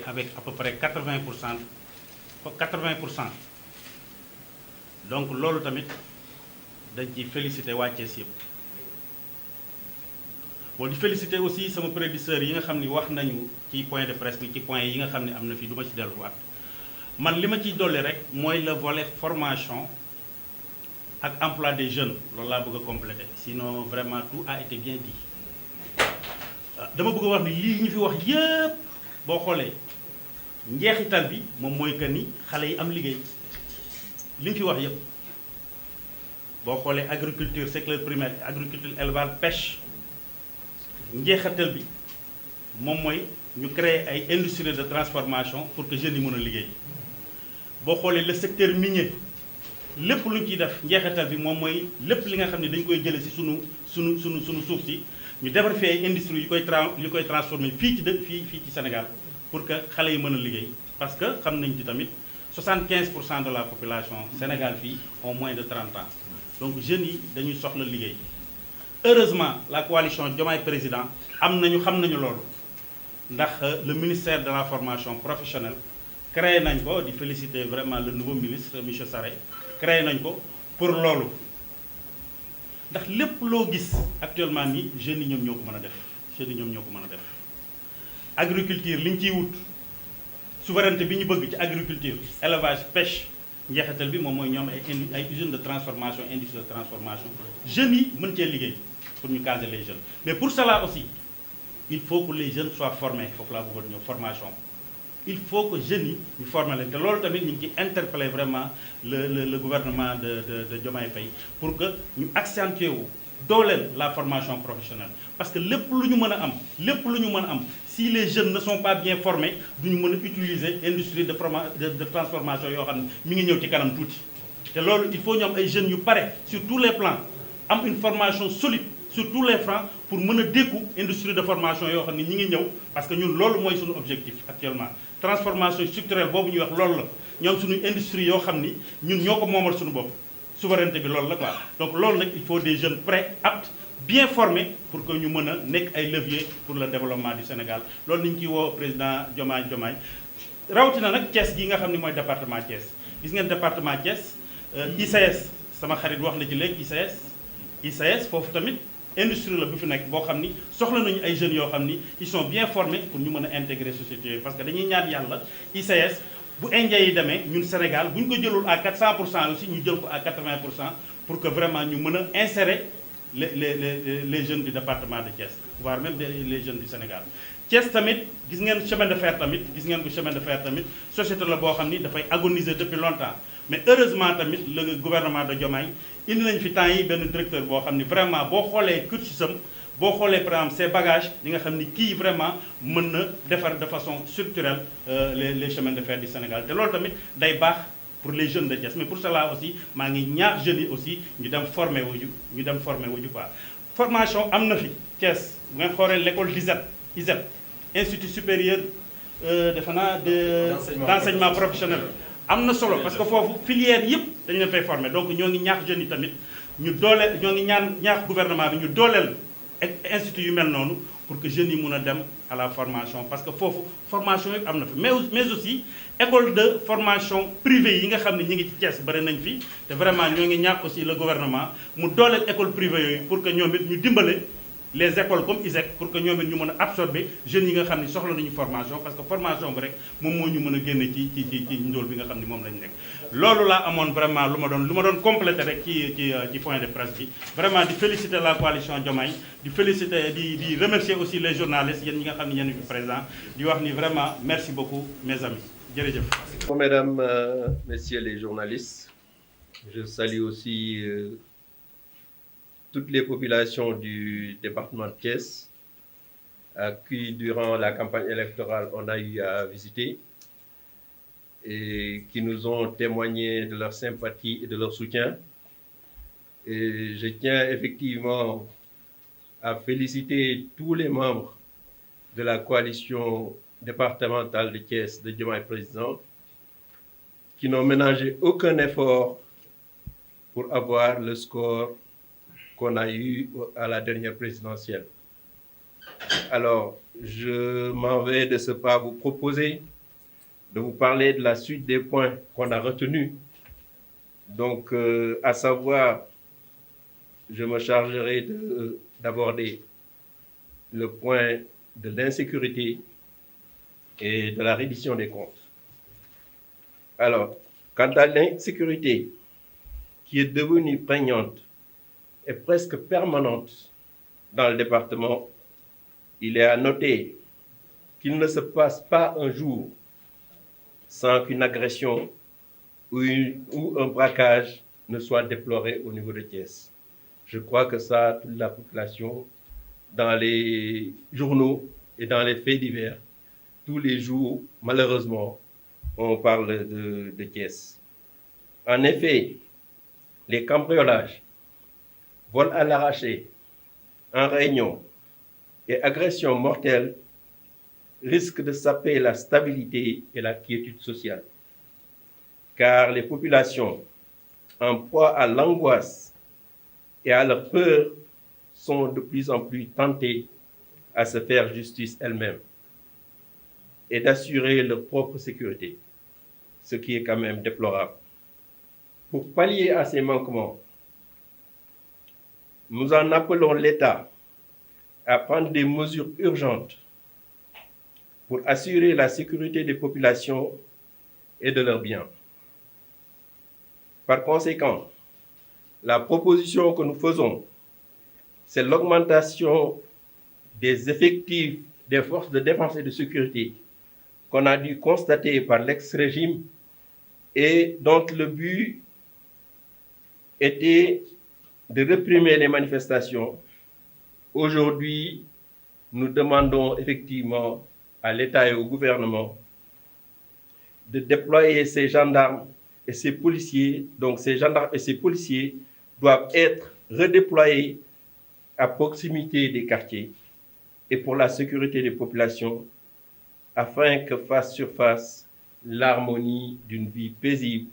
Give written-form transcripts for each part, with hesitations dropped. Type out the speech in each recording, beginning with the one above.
Avec à peu près 80%. Donc loolu tamit dañ ci féliciter waa Thiès yëpp bon di féliciter aussi sama prédécesseurs yi nga xam ni wax nañu ci point de presse bi ci point yi nga xam ne am na fi du ma ci delluwaat man li ma ciy dolli rek mooy le volet formation ak emploi des jeunes loolu laa bëgg a compléter sinon vraiment tout a été bien dit dama bëgg a wax ni lii ñu fi wax yëpp boo xoolee njeexital bi moom mooy que ni xale yi am liggéey li ñu fi wax yëpp boo xoolee agriculture secteur primaire agriculture élevage pêche njeexital bi moom mooy ñu créer ay industrie de transformation pour que jeunes yi mën a liggéey boo xoolee le secteur minier lépp lu ñu ciy def njeexital bi moom mooy lépp li nga xam ne dañu koy jëlee si sunu suuf si ñu defar fi ay industrie yu koy transformer fii ci Sénégal pour que xale yi mën a liggéey parce que xam nañ ci tamit 75% de la population Sénégal fii ont moins de 30 ans donc jeunes yi dañuy soxla liggéey heureusement la coalition Diomaye Président xam nañu loolu ndax le ministère de la formation professionnelle créé nañ ko di féliciter vraiment le nouveau ministre monsieur Sarré créé nañ ko pour loolu ndax lépp loo gis actuellement ni jeunes yi ñoom ñoo ko mën a def agriculture li ñu ciy wut souveraineté bi ñu bëgg ci agriculture élevage pêche njeexital bi moom mooy ñoom ay usines de transformation industrie de transformation jeunes yi mën cee liggéey pour ñu caser les jeunes mais pour cela aussi il faut que les jeunes soient formés foofu laa bëggoon ñëw formation il faut que jeunes yi ñu former leen te loolu tamit ñu ngi ci interpeller vraiment le gouvernement de Diomaye Faye pour que ñu accentuer wu dooleel la formation professionnelle parce que lépp lu ñu mën a am si les jeunes ne sont pas bien formés duñu mën a utiliser industrie de transformation yoo xam ne mi ngi ñëw ci kanam tuuti te loolu il faut ñu am ay jeunes yu pare sur tous les plans am une formation solide sur tous les fronts pour mën a dékku industrie de formation yoo xam ne ñi ngi ñëw parce que ñun loolu mooy suñu objectif actuellement transformation structurelle boobu ñuy wax loolu la ñoom suñu industrie yoo xam ni ñun ñoo ko moomal suñu bopp souveraineté bi loolu la quoi donc loolu nag il faut des jeunes prêts aptes bien formés pour que ñu mën a nekk ay leviers pour le développement du Sénégal loolu nañu ciy woo président Diomaye rawatina nag Thiès gi nga xam ne mooy département Thiès gis ngeen département Thiès ICS sama xarit wax na ci léegi ICS foofu tamit industrie la bu fi nekk boo xam ni soxla nañu ay jeunes yoo xam ni ils sont bien formés pour ñu mën a intégrer société yooyu parce que dañuy ñaan yàlla ICS bu indien yi demee ñun Sénégal bu ñu ko jëlul à 400% aussi ñu jël ko à 80% pour que vraiment ñu mën a insérer les jeunes du département de Thiès voire même les jeunes du Sénégal. Thiès tamit gis ngeen chemin de fer tamit société la boo xam ni dafay agoniser depuis longtemps mais heureusement tamit le gouvernement de Diomaye indi nañ fi temps yi benn directeur boo xam ni vraiment boo xoolee cursusam boo xoolee par exemple ses bagages di nga xam ni kii vraiment mën na defar de façon structurelle les chemins de fer du Sénégal te loolu tamit day baax pour les jeunes de Thiès mais pour cela aussi maa ngi ñaax jeunes yi aussi ñu dem former wuju quoi formation am na fi Thiès bu ngeen xoolee l'école ISEP Institut supérieur defe naa d'enseignement professionnel am na solo parce que foofu filière yëpp dañu leen fay former donc ñoo ngi ñaax jeunes yi tamit ñu dooleel ñoo ngi ñaax gouvernement bi ñu dooleel institut yu mel noonu pour que jeunes yi mun a dem à la formation parce que foofu formation yëpp am na fi mais aussi école de formation privée yi nga xam ne ñi ngi ci Thiès bëri nañ fi te vraiment ñoo ngi ñaax aussi le gouvernement mu dooleel école privée yooyu pour que ñoom it ñu dimbale les écoles comme ISEC pour que ñoom it ñu mën a absorber jeunes yi nga xam ne soxla nañu formation parce que formation bi rek moom moo ñu mën a génne ci ndóol bi nga xam ne moom lañu nekk loolu laa amoon vraiment lu ma doon compléter rek ci point de presse bi vraiment di féliciter la coalition Diomaye di féliciter di remercier aussi les journalistes yéen ñi nga xam ne yéen fi présent di wax ni vraiment merci beaucoup mes amis jërëjëf. Mesdames, messieurs les journalistes, je salue aussi toutes les populations du département de Thiès à qui, durant la campagne électorale, on a eu à visiter et qui nous ont témoigné de leur sympathie et de leur soutien. Et je tiens effectivement à féliciter tous les membres de la coalition départementale de Thiès de Diomaye Président qui n'ont ménagé aucun effort pour avoir le score qu'on a eu à la dernière présidentielle. Alors, je m'en vais de ce pas vous proposer de vous parler de la suite des points qu'on a retenus. Donc, à savoir, je me chargerai d'aborder le point de l'insécurité et de la reddition des comptes. Alors, quant à l'insécurité, qui est devenue prégnante et presque permanente dans le département, il est à noter qu'il ne se passe pas un jour sans qu'une agression ou un braquage ne soit déploré au niveau de Thiès. Je crois que ça, toute la population, dans les journaux et dans les faits divers, tous les jours, malheureusement, on parle de Thiès. En effet, les cambriolages, vols à l'arraché, en réunion et agressions mortelles risquent de saper la stabilité et la quiétude sociale. Car les populations, en proie à l'angoisse et à la peur, sont de plus en plus tentées à se faire justice elles-mêmes et d'assurer leur propre sécurité, ce qui est quand même déplorable. Pour pallier à ces manquements, nous en appelons l'État à prendre des mesures urgentes pour assurer la sécurité des populations et de leurs biens. Par conséquent, la proposition que nous faisons, c'est l'augmentation des effectifs des forces de défense et de sécurité qu'on a dû constater par l'ex-régime et dont le but était de réprimer les manifestations. Aujourd'hui, nous demandons effectivement à l'État et au gouvernement de déployer ces gendarmes et ces policiers. Donc ces gendarmes et ces policiers doivent être redéployés à proximité des quartiers et pour la sécurité des populations, afin que fasse surface l'harmonie d'une vie paisible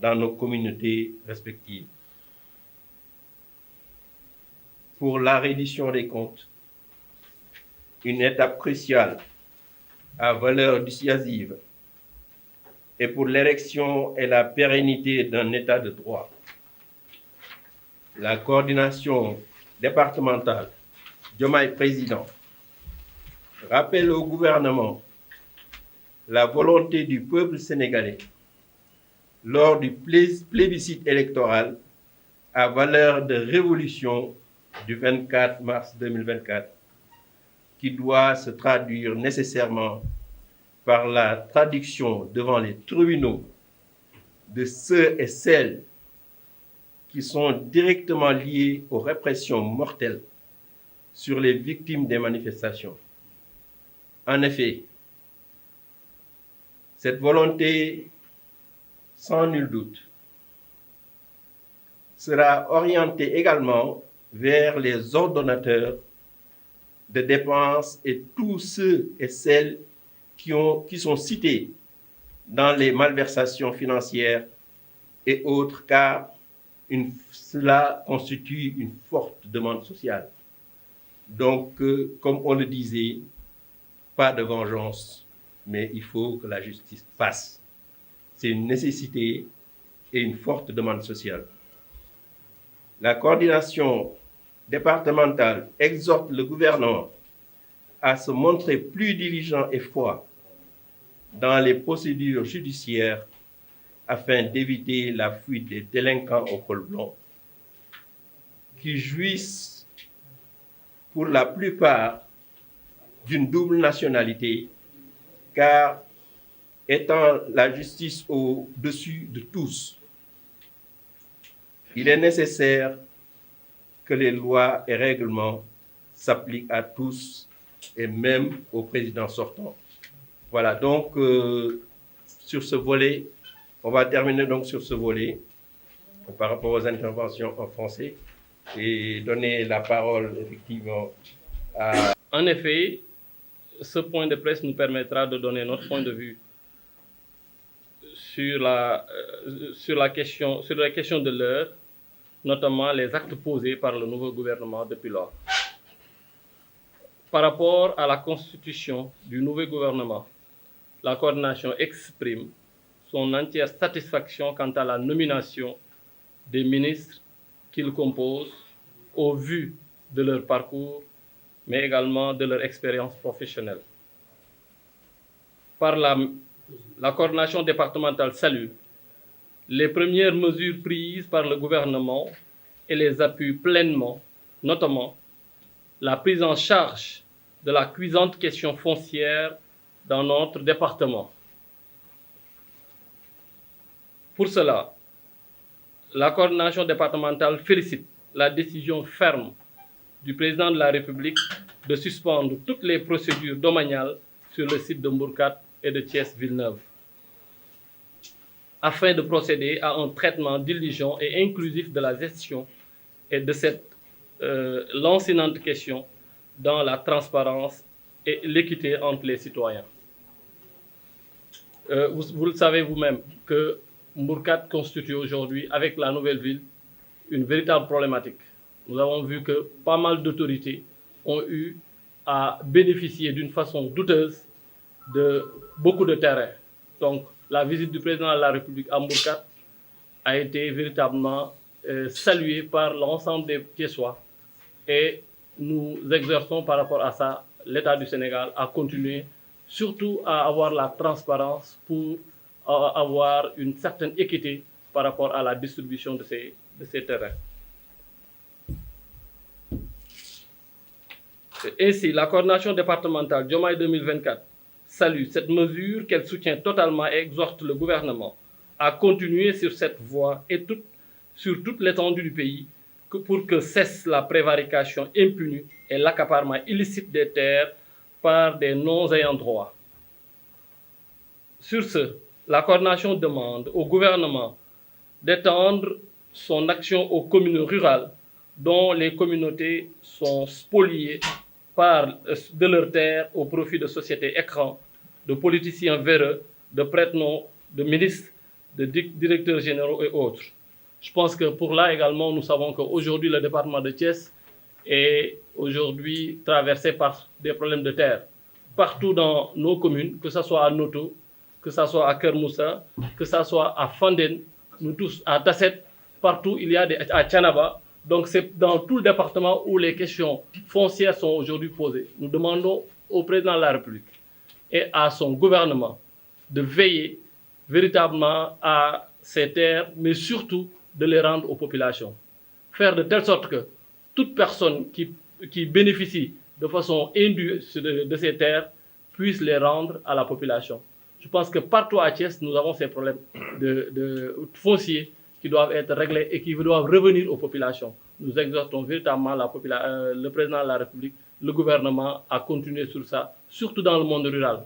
dans nos communautés respectives. Pour la reddition des comptes, une étape cruciale à valeur dissuasive et pour l'érection et la pérennité d'un état de droit. La coordination départementale, Diomaye Président, rappelle au gouvernement la volonté du peuple sénégalais lors du plébiscite électoral à valeur de révolution du 24 mars 2024, qui doit se traduire nécessairement par la traduction devant les tribunaux de ceux et celles qui sont directement liés aux répressions mortelles sur les victimes des manifestations. En effet, cette volonté, sans nul doute, sera orientée également vers les ordonnateurs de dépenses et tous ceux et celles qui sont cités dans les malversations financières et autres, car cela constitue une forte demande sociale. Donc, comme on le disait, pas de vengeance, mais il faut que la justice passe. C'est une nécessité et une forte demande sociale. La coordination départementale exhorte le gouvernement à se montrer plus diligent et froid dans les procédures judiciaires afin d'éviter la fuite des délinquants au col blanc qui jouissent pour la plupart d'une double nationalité, car étant la justice au-dessus de tous, il est nécessaire que les lois et règlements s'appliquent à tous et même au président sortant. Voilà, donc sur ce volet, on va terminer donc sur ce volet par rapport aux interventions en français et donner la parole effectivement à... En effet, ce point de presse nous permettra de donner notre point de vue sur la question de l'heure, notamment les actes posés par le nouveau gouvernement depuis lors. Par rapport à la constitution du nouveau gouvernement, la coordination exprime son entière satisfaction quant à la nomination des ministres qu'il compose au vu de leur parcours, mais également de leur expérience professionnelle. Par la coordination départementale salue les premières mesures prises par le gouvernement et les appuie pleinement, notamment la prise en charge de la cuisante question foncière dans notre département. Pour cela, la coordination départementale félicite la décision ferme du président de la République de suspendre toutes les procédures domaniales sur le site de Mbourkat et de Thiès-Villeneuve, afin de procéder à un traitement diligent et inclusif de la gestion et de cette lancinante question dans la transparence et l'équité entre les citoyens. Vous le savez vous-même que Mbourkat constitue aujourd'hui, avec la nouvelle ville, une véritable problématique. Nous avons vu que pas mal d'autorités ont eu à bénéficier d'une façon douteuse de beaucoup de terrains. Donc, la visite du président de la République à Mbourkat a été véritablement saluée par l'ensemble des Thiessois et nous exerçons par rapport à ça l'État du Sénégal à continuer, surtout à avoir la transparence pour avoir une certaine équité par rapport à la distribution de ces terrains. Ainsi, la coordination départementale Diomaye 2024 salue cette mesure qu'elle soutient totalement et exhorte le gouvernement à continuer sur cette voie et sur toute l'étendue du pays pour que cesse la prévarication impunie et l'accaparement illicite des terres par des non-ayants droit. Sur ce, la coordination demande au gouvernement d'étendre son action aux communes rurales dont les communautés sont spoliées de leurs terres au profit de sociétés écrans, de politiciens véreux, de prête-noms, de ministres, de directeurs généraux et autres. Je pense que pour là également, nous savons qu'aujourd'hui, le département de Thiès est aujourd'hui traversé par des problèmes de terre. Partout dans nos communes, que ce soit à Noto, que ce soit à Kermoussa, que ce soit à Fanden, nous tous, à Tasset, partout il y a à Tchanaba. Donc c'est dans tout le département où les questions foncières sont aujourd'hui posées. Nous demandons au président de la République et à son gouvernement de veiller véritablement à ces terres, mais surtout de les rendre aux populations. Faire de telle sorte que toute personne qui bénéficie de façon indue de ces terres puisse les rendre à la population. Je pense que partout à Thiès, nous avons ces problèmes de fonciers qui doivent être réglés et qui doivent revenir aux populations. Nous exhortons véritablement le président de la République, le gouvernement à continuer sur ça, surtout dans le monde rural.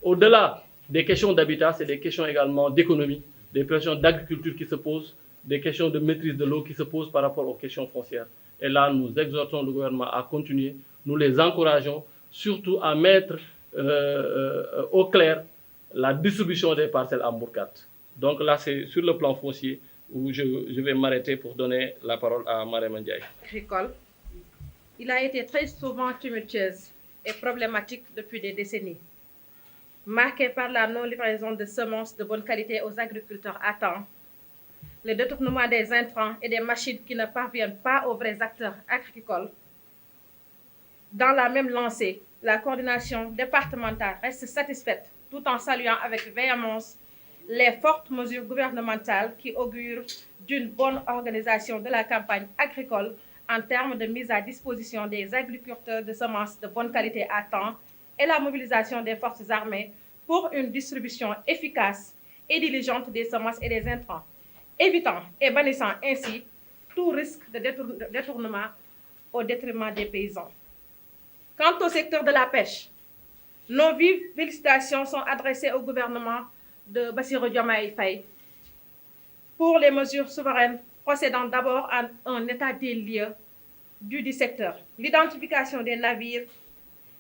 Au-delà des questions d'habitat, c'est des questions également d'économie, des questions d'agriculture qui se posent, des questions de maîtrise de l'eau qui se posent par rapport aux questions foncières. Et là, nous exhortons le gouvernement à continuer, nous les encourageons, surtout à mettre au clair la distribution des parcelles à Mbourkat. Donc là, c'est sur le plan foncier où je vais m'arrêter pour donner la parole à Marème Ndiaye. Agricole, il a été très souvent tumultueuse et problématique depuis des décennies, marquée par la non-livraison de semences de bonne qualité aux agriculteurs à temps, le détournement des intrants et des machines qui ne parviennent pas aux vrais acteurs agricoles. Dans la même lancée, la coordination départementale reste satisfaite tout en saluant avec véhémence les fortes mesures gouvernementales qui augurent d'une bonne organisation de la campagne agricole en termes de mise à disposition des agriculteurs de semences de bonne qualité à temps et la mobilisation des forces armées pour une distribution efficace et diligente des semences et des intrants, évitant et bannissant ainsi tout risque de détournement au détriment des paysans. Quant au secteur de la pêche, nos vives félicitations sont adressées au gouvernement de Bassirou Diomaye Faye pour les mesures souveraines procédant d'abord à un état des lieux du secteur, l'identification des navires,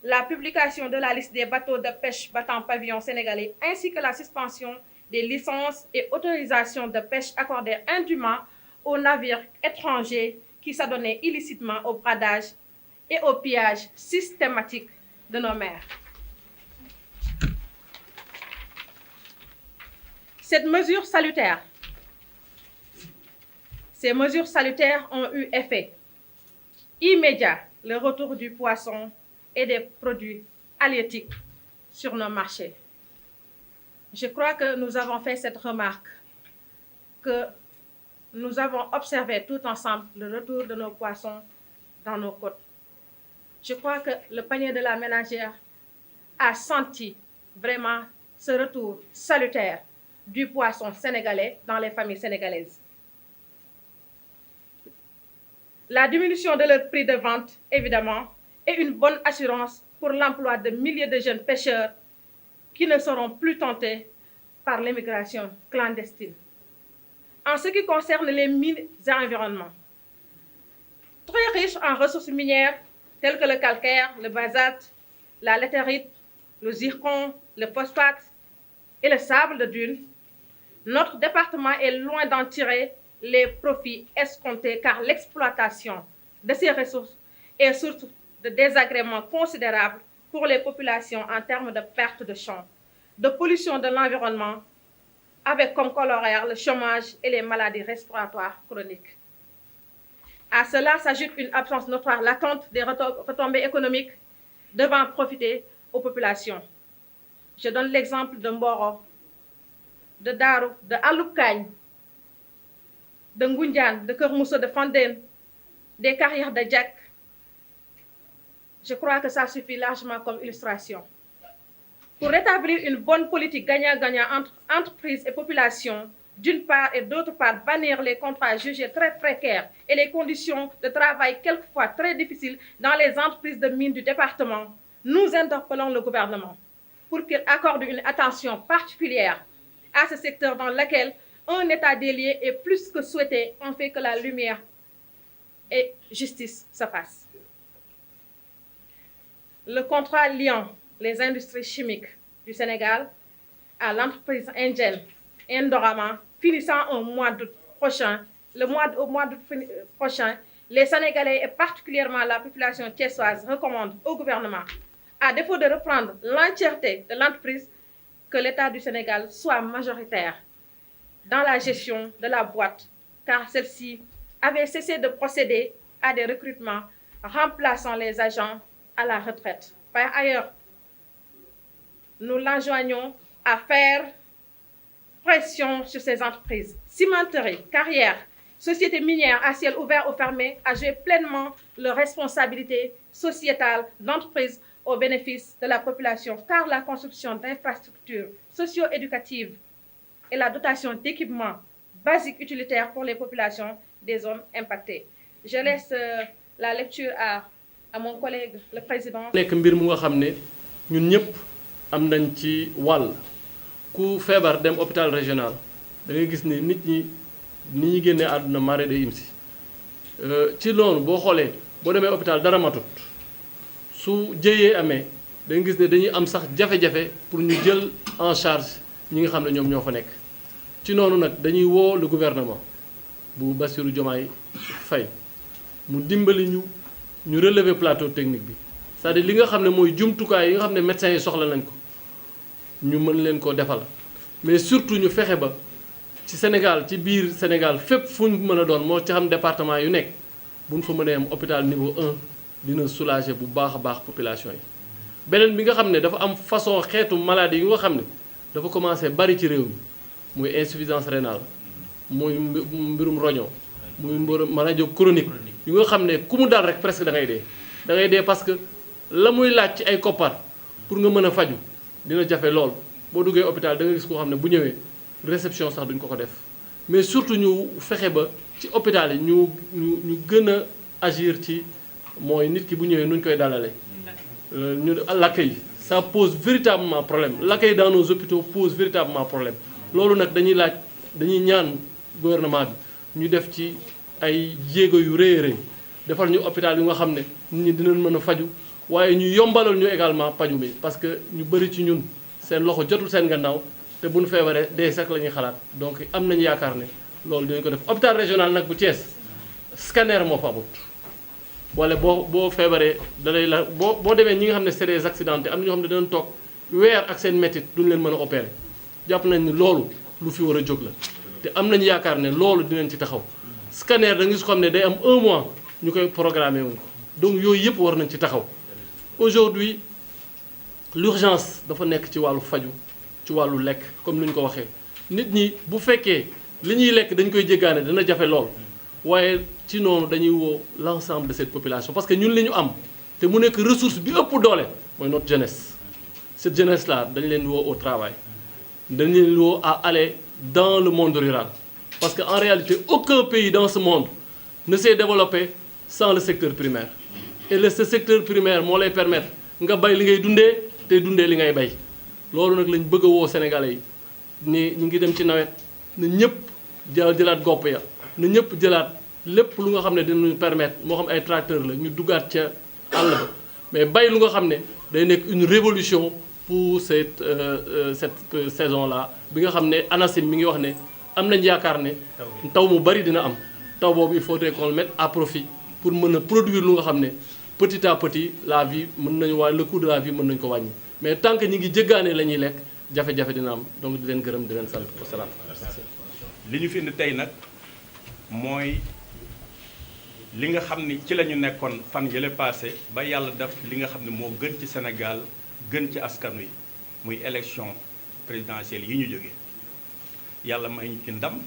la publication de la liste des bateaux de pêche battant pavillon sénégalais, ainsi que la suspension des licences et autorisations de pêche accordées indûment aux navires étrangers qui s'adonnaient illicitement au bradage et au pillage systématique de nos mers. Ces mesures salutaires ont eu effet immédiat, le retour du poisson et des produits halieutiques sur nos marchés. Je crois que nous avons fait cette remarque, que nous avons observé tout ensemble le retour de nos poissons dans nos côtes. Je crois que le panier de la ménagère a senti vraiment ce retour salutaire du poisson sénégalais dans les familles sénégalaises. La diminution de leur prix de vente, évidemment, est une bonne assurance pour l'emploi de milliers de jeunes pêcheurs qui ne seront plus tentés par l'immigration clandestine. En ce qui concerne les mines et environnements, très riches en ressources minières telles que le calcaire, le basalte, la latérite, le zircon, le phosphate et le sable de dune, notre département est loin d'en tirer les profits escomptés car l'exploitation de ces ressources est source de désagréments considérables pour les populations en termes de perte de champs, de pollution de l'environnement, avec comme corollaire le chômage et les maladies respiratoires chroniques. À cela s'ajoute une absence notoire latente des retombées économiques devant profiter aux populations. Je donne l'exemple de Mboro, de Darou, de Aloukane, de Ngoundiane, de Kermoussa, de Fandène, des carrières de Djek. Je crois que ça suffit largement comme illustration. Pour rétablir une bonne politique gagnant-gagnant entre entreprises et population, d'une part et d'autre part, bannir les contrats jugés très précaires et les conditions de travail quelquefois très difficiles dans les entreprises de mines du département, nous interpellons le gouvernement pour qu'il accorde une attention particulière à ce secteur dans lequel un état des lieux est plus que souhaité en fait que la lumière et justice se fassent. Le contrat liant les industries chimiques du Sénégal à l'entreprise indienne Indorama finissant au mois d'août prochain, les Sénégalais et particulièrement la population thiessoise recommandent au gouvernement, à défaut de reprendre l'entièreté de l'entreprise, que l'État du Sénégal soit majoritaire dans la gestion de la boîte, car celle-ci avait cessé de procéder à des recrutements remplaçant les agents à la retraite. Par ailleurs, nous l'enjoignons à faire pression sur ces entreprises. Cimenteries, carrières, sociétés minières à ciel ouvert ou fermé, à jouer pleinement leurs responsabilités sociétales d'entreprise au bénéfice de la population, car la construction d'infrastructures socio-éducatives et la dotation d'équipements basiques utilitaires pour les populations des zones impactées. Je laisse la lecture à mon collègue, le président. nekk mbir mu nga xam ne ñun ñëpp am nañ ci wàll ku feebar dem hôpital régional da ngay gis ne nit ñi ni ñuy génnee àdduna mare day im si ci loolu boo xoolee boo demee hôpital dara matut su jëyee amee da nga gis ne dañuy am sax jafe-jafe pour ñu jël en charge ñi nga xam ne ñoom ñoo fa nekk ci noonu nag dañuy woo le gouvernement bu Bassirou Diomaye Faye mu dimbali ñu relever plateau technique bi c'est-à-dire li nga xam ne mooy jumtukaay yi nga xam ne médecins yi soxla nañ ko ñu mën leen ko defal mais surtout ñu fexe ba ci Sénégal ci biir Sénégal fépp fu ñu mën a doon moo ci xam département yu nekk bu ñu fa mënee am hôpital niveau 1 dina soulager bu baax a baax population yi. beneen bi nga xam ne dafa am façon xeetu maladie yi nga xam ne dafa commencé bari ci réew mi muy insuffisance rénale muy mbirum roño muy mbirum maladie chronique yu nga xam ne ku mu dal rek presque da ngay dee parce que la muy laaj ci ay koppar pour nga mën a faju dina jafe lool boo duggee hôpital da nga gis koo xam ne bu ñëwee réception sax duñ ko def mais surtout ñu fexe ba ci hôpital yi ñu gën a agir ci mooy nit ki bu ñëwee nuñ koy dalale ñu l'accueil ça pose véritablement problème l'accueil dans nos hôpitaux pose véritablement problème loolu nag dañuy ñaan gouvernement bi ñu def ci ay jéego yu rëy a rëy defal ñu hôpital yu nga xam ne nit ñi dinañ mën a faju waaye ñu yombalal ñu également paju mi parce que ñu bëri ci ñun seen loxo jotul seen gannaaw te bu ñu feebaree dee sax la ñuy xalaat donc am nañu yaakaar ne loolu dinañ ko def hôpital régional nag bu Thiès scanner moo fa amut wala boo feebaree da lay la boo demee ñi nga xam ne c'est des accidentés am na ñoo xam ne dinañ toog weer ak seen métit duñ leen mën a opérer jàpp nañ ni loolu lu fi war a jóg la te am nañu yaakaar ne loolu dinañ ci taxaw scanner da nga gis ko xam ne day am 1 mois ñu koy programmer wuñ ko donc yooyu yëpp war nañ ci taxaw aujourd'hui l'urgence dafa nekk ci wàllu faju ci wàllu lekk comme ni ñu ko waxee nit ñi bu fekkee li ñuy lekk dañ koy jéggaane dana jafe lool waaye ci noonu dañuy woo l'ensemble de cette population parce que ñun li ñu am te mu nekk ressource bi ëpp doole mooy notre jeunesse cette jeunesse là dañ leen woo au travail dañ leen woo à aller dans le monde rural parce que en réalité aucun pays dans ce monde ne s'est développé sans le secteur primaire et ce secteur primaire moo lay permettre nga bay li ngay dundee te dundee li ngay bay loolu nag lañ bëgg a woo Sénégalais yi ni ñu ngi dem ci nawet na ñëpp jëlaat gopp ya na ñëpp jëlaat lépp lu nga xam ne dinañu permettre moo xam ay tracteur la ñu duggaat ca àll ba mais bay lu nga xam ne day nekk une révolution pour cette saison là bi nga xam ne ANACIM mi ngi wax ne am nañ yaakaar ne taw mu bari dina am taw boobu il faudrait qu'on le mette à profit pour mën a produire lu nga xam ne petit à petit la vie mën nañu waaye le coût de la vie mën nañu ko wàññi mais tant que ñi ngi jéggaane la ñuy lekk jafe-jafe dina am donc di leen gërëm di leen sant wa salaam. li ñu fi indi tey nag mooy li nga xam ni ci la ñu nekkoon fan yële passé ba yàlla def li nga xam ne moo gën ci Sénégal gën ci askan wi muy élection présidentielle yi ñu jógee yàlla may ñu ci ndam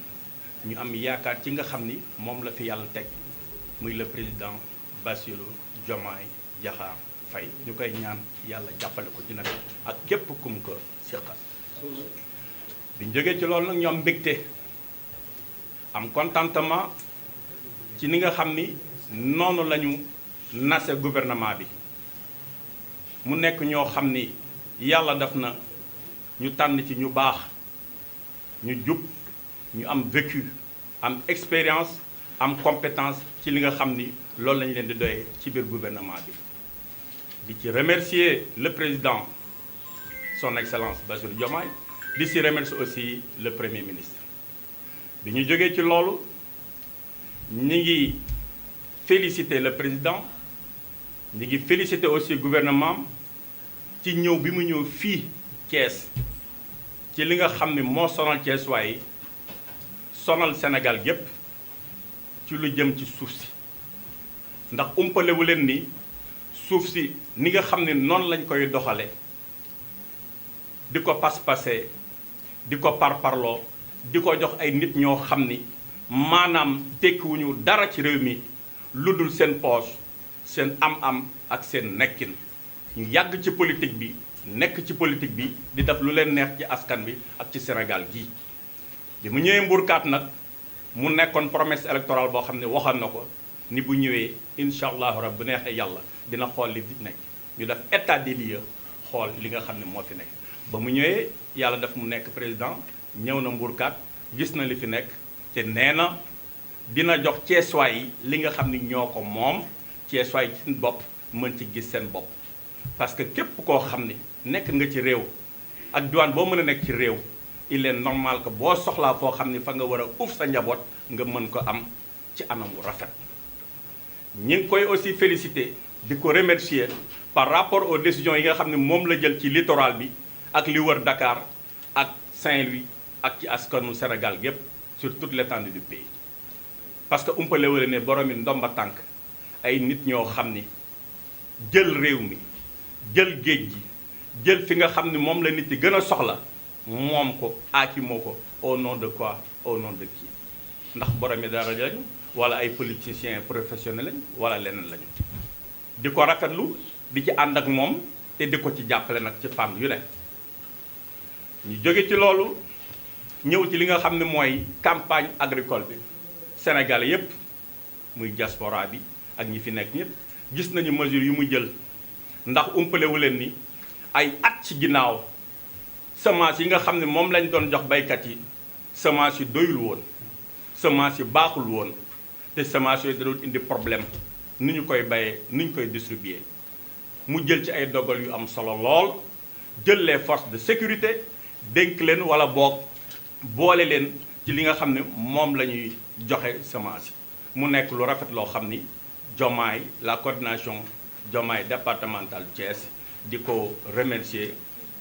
ñu am yaakaar ci nga xam ni moom la fi yàlla teg muy le président Bassirou Diomaye Diakhar Faye ñu koy ñaan yàlla jàppale ko ci nag ak képp kum ko seqal biñ jógee ci loolu nag ñu am mbégte am contentement ci ni nga xam ni noonu la ñu nase gouvernement bi mu nekk ñoo xam ni yàlla def na ñu tànn ci ñu baax ñu jub ñu am vécu am expérience am compétence ci li nga xam ni loolu lañu leen di doyee ci biir gouvernement bi di ci remercier le président son excellence Bassirou Diomaye di ci remercier aussi le premier ministre bi ñu jógee ci loolu ñi ngi féliciter le président ñi ngi féliciter aussi gouvernement ci ñëw bi mu ñëw fii Thiès ci li nga xam ni moo sonal Thiès waaye sonal Sénégal yépp ci lu jëm ci suuf si ndax umpalewu leen ni suuf si ni nga xam ne noonu lañ koy doxale di ko pas-pasee di ko parparloo di ko jox ay nit ñoo xam ni maanaam tekkiwuñu dara ci réew mi lu dul seen poche seen am-am ak seen nekkin ñu yàgg ci politique bi nekk ci politique bi di def lu leen neex ci askan bi ak ci Sénégal gii bi mu ñëwee mburkaat nag mu nekkoon promesse électorale boo xam ne waxoon na ko ni bu ñëwee incha allahu rabbi bu neexee yàlla dina xool li fi nekk ñu def état des lieux xool li nga xam ne moo fi nekk ba mu ñëwee yàlla daf mu nekk président ñëw na mburkaat gis na li fi nekk te nee na dina jox Ceesuwaay yi li nga xam ni ñoo ko moom Ceesuwaay ci seen bopp mën ci gis seen bopp parce que képp koo xam ni nekk nga ci réew ak diwaan boo mën a nekk ci réew il est normal que boo soxlaa foo xam ni fa nga war a uuf sa njaboot nga mën ko am ci anam wu rafet ñi ngi koy aussi féliciter di ko remercier par rapport aux décisions yi nga xam ne moom la jël ci littoral bi ak li wër Dakar ak Saint-Louis ak ci askanu Sénégal yépp sur toute l'étendue du pays parce que umpale wala ne borom mi ndomba tànk ay nit ñoo xam ni jël réew mi jël géej gi jël fi nga xam ni moom la nit yi gën a soxla moom ko aaki moo ko au nom de quoi au nom de qui ndax borom mi dara lañu wala ay politiciens professionnels lañ wala leneen lañu di ko rafetlu di ci ànd ak moom te di ko ci jàppale nag ci fànn yu ne ñu jóge ci loolu ñëw ci li nga xam ne mooy campagne agricole bi Sénégal yépp muy diaspora bi ak ñi fi nekk ñépp gis nañu mesure yu mu jël ndax umpalewu leen ni ay at ci ginnaaw semence yi nga xam ne moom lañ doon jox baykat yi semence yi doyul woon semence yi baaxul woon te semence yooyu da doon indi problème ni ñu koy bayee ni ñu koy distribuer mu jël ci ay dogal yu am solo lool jël les forces de sécurité dénk leen wala boog boole leen ci li nga xam ne moom la ñuy joxe semence mu nekk lu rafet loo xam ni Diomaye la coordination Diomaye départementale Thiès di ko remercier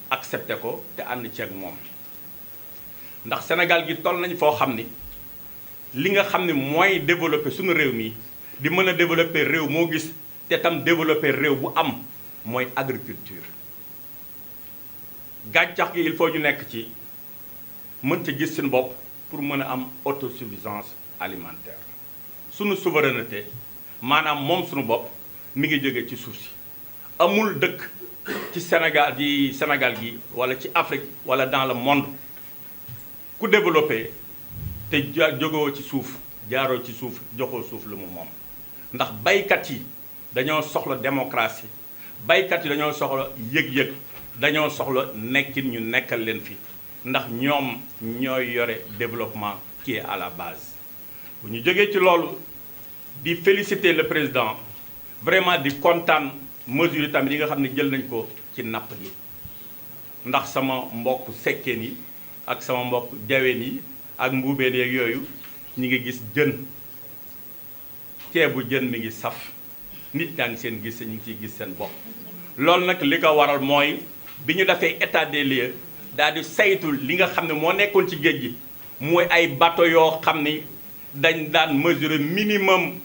accepté ko te ànd ceeg moom ndax Sénégal gi toll nañ foo xam ni li nga xam ne mooy développé suñu réew mi di mën a développé réew moo gis te tam développé réew bu am mooy agriculture gàncax gi il faut ñu nekk ci mën ci gis suñu bopp pour mën a am autosuffisance alimentaire sunu souveraineté maanaam moom suñu bopp mi ngi jóge ci suuf si amul dëkk ci Sénégal gi wala ci Afrique wala dans le monde ku développé te jógewoo ci suuf jaaroo ci suuf joxoo suuf lu mu moom ndax baykat yi dañoo soxla démocratie baykat yi dañoo soxla yëg-yëg dañoo soxla nekkin ñu nekkal leen fi ndax ñoom ñooy yore développement qui est à la base bu ñu jógee ci loolu di féliciter le président vraiment di kontaan mesures tamit yi nga xam ne jël nañ ko ci napp gi ndax sama mbokk sekkeen yi ak sama mbokk jaween yi ak mbuubeen yeeg yooyu ñi ngi gis jën ceebu jën mi ngi saf nit ñaa ngi seen gis ñu ngi ciy gis seen bopp loolu nag li ko waral mooy bi ñu defee état des lieux daal di saytu li nga xam ne moo nekkoon ci géej gi mooy ay bateau yoo xam ni dañ daan mesurer minimum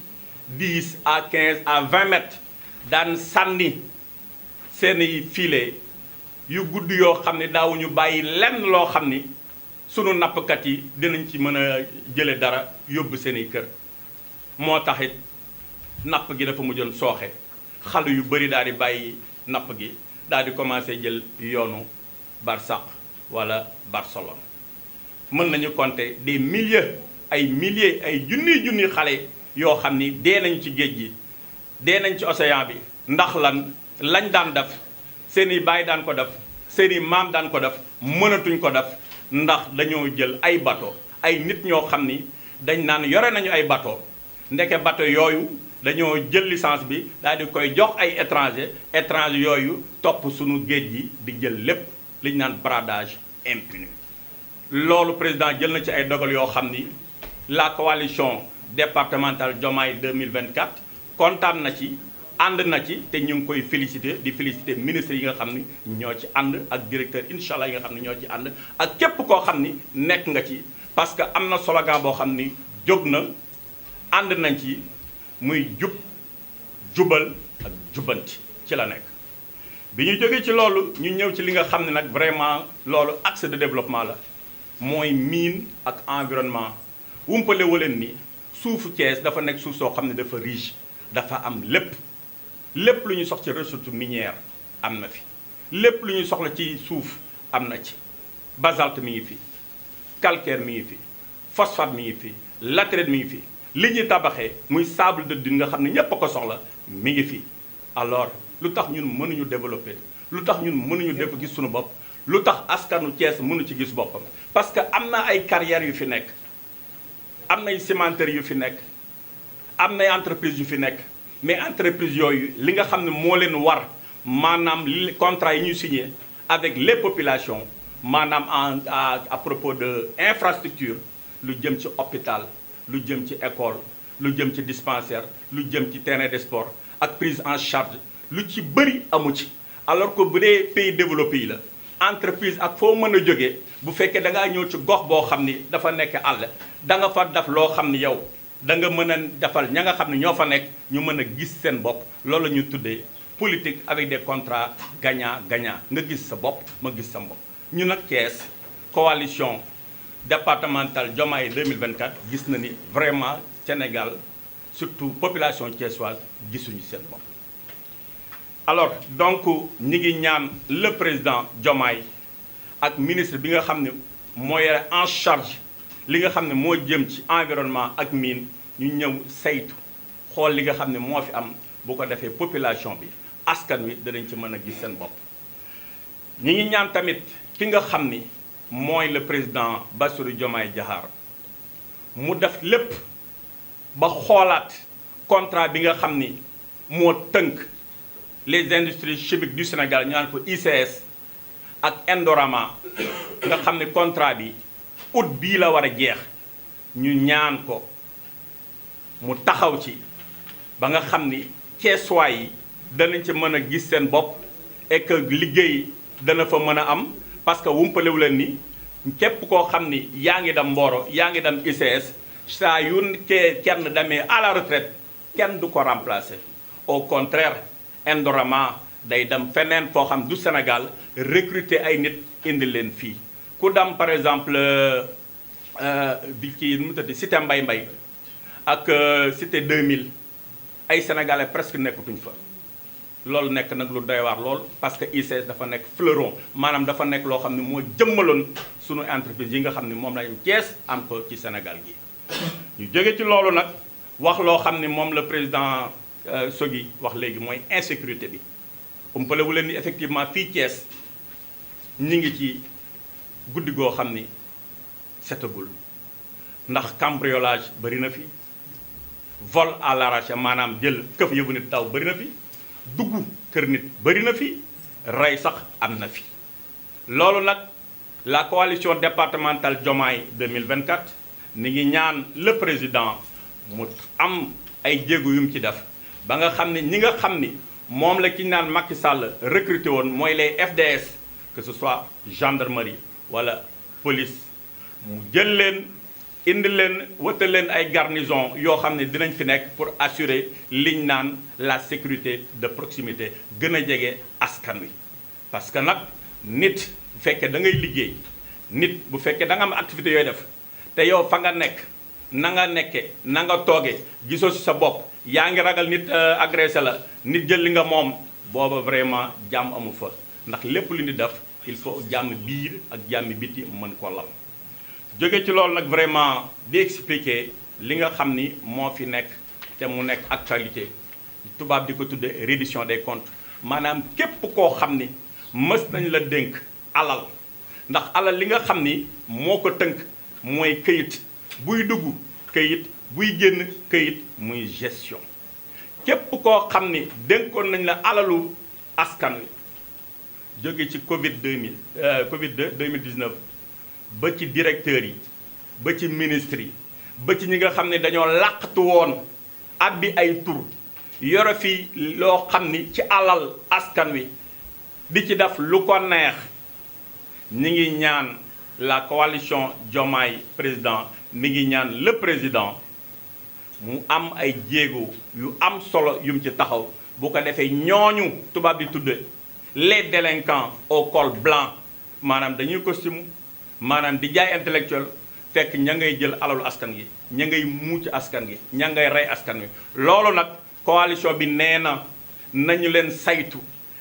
10 à 15 à 20 mètres daan sànni seeni filet yu gudd yoo xam ne daawuñu bàyyi lenn loo xam ni sunu nappkat yi dinañ ci mën a jële dara yóbbu seeni kër moo taxit napp gi dafa mujjoon sooxe xale yu bëri daal di bàyyi napp gi daal di commencé jël yoonu Barsaq wala Barcelone mën nañu compter des milliers ay junniy xale yoo xam ni dee nañu ci géej gi dee nañ ci océan bi ndax lañ daan def seeni baay daan ko def seeni maam daan ko def mënatuñ ko def ndax dañoo jël ay bateau ay nit ñoo xam ni dañ naan yore nañu ay bateau ndeke bateau yooyu dañoo jël licence bi daal di koy jox ay étranger yooyu topp suñu géej gi di jël lépp li ñu naan bradage impuni loolu président jël na ci ay dogal yoo xam ni la coalition départementale Diomaye 2024 kontaan na ci ànd na ci te ñu ngi koy féliciter di féliciter ministre yi nga xam ni ñoo ci ànd ak directeur incha allah yi nga xam ni ñoo ci ànd ak képp koo xam ni nekk nga ci parce que am na slogan boo xam ni jóg na ànd nañ ci muy jubal ak jubanti ci la nekk bi ñu jógee ci loolu ñu ñëw ci li nga xam ne nag vraiment loolu axe de développement la mooy mine ak environnement wumpale waleen ni suufu Thiès dafa nekk suuf soo xam ne dafa riche dafa am lépp lu ñu soxla ci ressource minière am na fi lépp lu ñu soxla ci suuf am na ci basalte mi ngi fi calcaire mi ngi fi phosphate mi ngi fi latérite mi ngi fi li ñuy tabaxee muy sable de dune nga xam ne ñépp a ko soxla mi ngi fi alors lu tax ñun mënuñu développer lu tax ñun mënuñu def gis suñu bopp lu tax askanu Thiès mënu ci gis boppam parce que am na ay carrières yu fi nekk am nay cimenteries yu fi nekk am nay entreprises yu fi nekk mais entreprises yooyu li nga xam ne moo leen war maanaam li contrat yi ñuy signé avec les populations maanaam à propos de infrastructure lu jëm ci hôpital lu jëm ci école lu jëm ci dispensaire lu jëm ci terrain de sport ak prise en charge lu ci bëri amu ci alors que bu dee pays développé yi la entreprise ak foo mën a jógee bu fekkee da ngaa ñëw ci gox boo xam ni dafa nekk àll da nga fa def loo xam ni yow da nga mën a defal ña nga xam ne ñoo fa nekk ñu mën a gis seen bopp loolu la ñu tuddee politique avec des contrats gagnant-gagnant nga gis sa bopp ma gis sa bopp ñu nag Thiès coalition départementale Diomaye 2024 gis na ni vraiment Sénégal surtout population thiessoise gisuñu seen bopp alors donc ñi ngi ñaan le président Diomaye ak ministre bi nga xam ne moo yore en charge li nga xam ne moo jëm ci environnement ak mine ñu ñëw saytu xool li nga xam ne moo fi am bu ko defee population bi askan wi danañ ci mën a gis seen bopp ñi ngi ñaan tamit ki nga xam ni mooy le président Bassirou Diomaye Diakhar mu def lépp ba xoolaat contrat bi nga xam ni moo tënk les industries chimiques du Sénégal ñu naan ko ICS ak Indorama nga xam ne contrat bi août bii la war a jeex ñu ñaan ko mu taxaw ci ba nga xam ni Thiessois yi danañ ci mën a gis seen bopp et que liggéey dana fa mën a am parce que wumpalewu leen ni képp koo xam ni yaa ngi dem Mboro yaa ngi dem ICS saa yu kenn demee à la retraite kenn du ko remplacer au contraire Indorama day dem feneen foo xam du Sénégal recruter ay nit indi leen fii ku dem par exemple bi ci nu mu tëdd cité Mbay Mbay ak cité 2000 ay sénégalais presque nekkatuñ fa loolu nekk nag lu doy waar lool parce que ICS dafa nekk fleuron maanaam dafa nekk loo xam ne moo jëmmaloon sunu entreprise yi nga xam ne moom la ñu Thiès am ko ci Sénégal gi. ñu jóge ci loolu nag wax loo xam ne moom la président Sogui wax léegi mooy insécurité bi umpale wu leen ni effectivement fii Thiès ñi ngi ci guddi goo xam ni setagul ndax cambriolage bëri na fi. vol à l'arraché maanaam jël këf yëfu nit taw bëri na fi dugg kër nit bëri na fi rey sax am na fi loolu nag la coalition départementale Diomaye 2024 ni ngi ñaan le président mu am ay jéego yu mu ci def ba nga xam ne ñi nga xam ni moom la ki naan Macky Sall recruté woon mooy les FDS que ce soit gendarmerie wala police mu jël leen indi leen wëtal leen ay garnison yoo xam ne dinañ fi nekk pour assurer liñ naan la sécurité de proximité gën a jege askan wi parce que nag nit bu fekkee da ngay liggéey nit bu fekkee da nga am activité yooyu def te yow fa nga nekk na nga nekke na nga toogee gisoo ci sa bopp yaa ngi ragal nit agressé la nit jël li nga moom booba vraiment jàmm amu fa ndax lépp lu nit def il faut jàmm biir ak jàmm biti mën ko lal jóge ci loolu nag vraiment di expliquer li nga xam ni moo fi nekk te mu nekk actualité tubaab di ko tudde reddition des comptes maanaam képp koo xam ni mës nañ la dénk alal ndax alal li nga xam ni moo ko tënk mooy këyit buy dugg këyit buy génn këyit muy gestion képp koo xam ni dénkoon nañ la alalu askan wi jóge ci Covid 2019 ba ci directeurs yi ba ci ministres yi ba ci ñi nga xam ne dañoo làqatu woon abbi ay tur yore fi loo xam ni ci alal askan wi di ci def lu ko neex ñi ngi ñaan la coalition Diomaye président mi ngi ñaan le président mu am ay jéego yu am solo yum ci taxaw bu ko defee ñooñu tubaab di tudde les délinquants au col blanc maanaam dañuy costume maanaam di jaay intellectuel fekk ña ngay jël alalu askan gi ña ngay muuc askan gi ña ngay rey askan wi loolu nag coalition bi nee na nañu leen saytu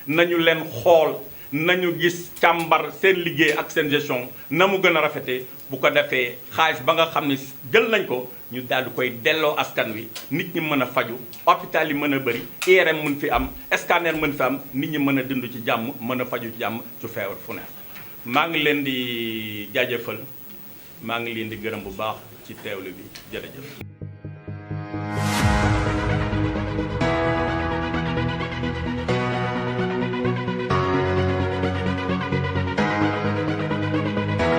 nañu leen xool nañu gis càmbar seen liggéey ak seen gestion na mu gën a rafetee bu ko defee xaalis ba nga xam ne jël nañ ko ñu daal di koy delloo askan wi nit ñi mën a faju hôpital yi mën a bëri IRM mën fi am scanner mën fi am nit ñi mën a dund ci jàmm mën a faju ci jàmm su feebar fu ne maa ngi leen di jaajëfal maa ngi leen di gërëm bu baax ci teewlu bi jërëjëf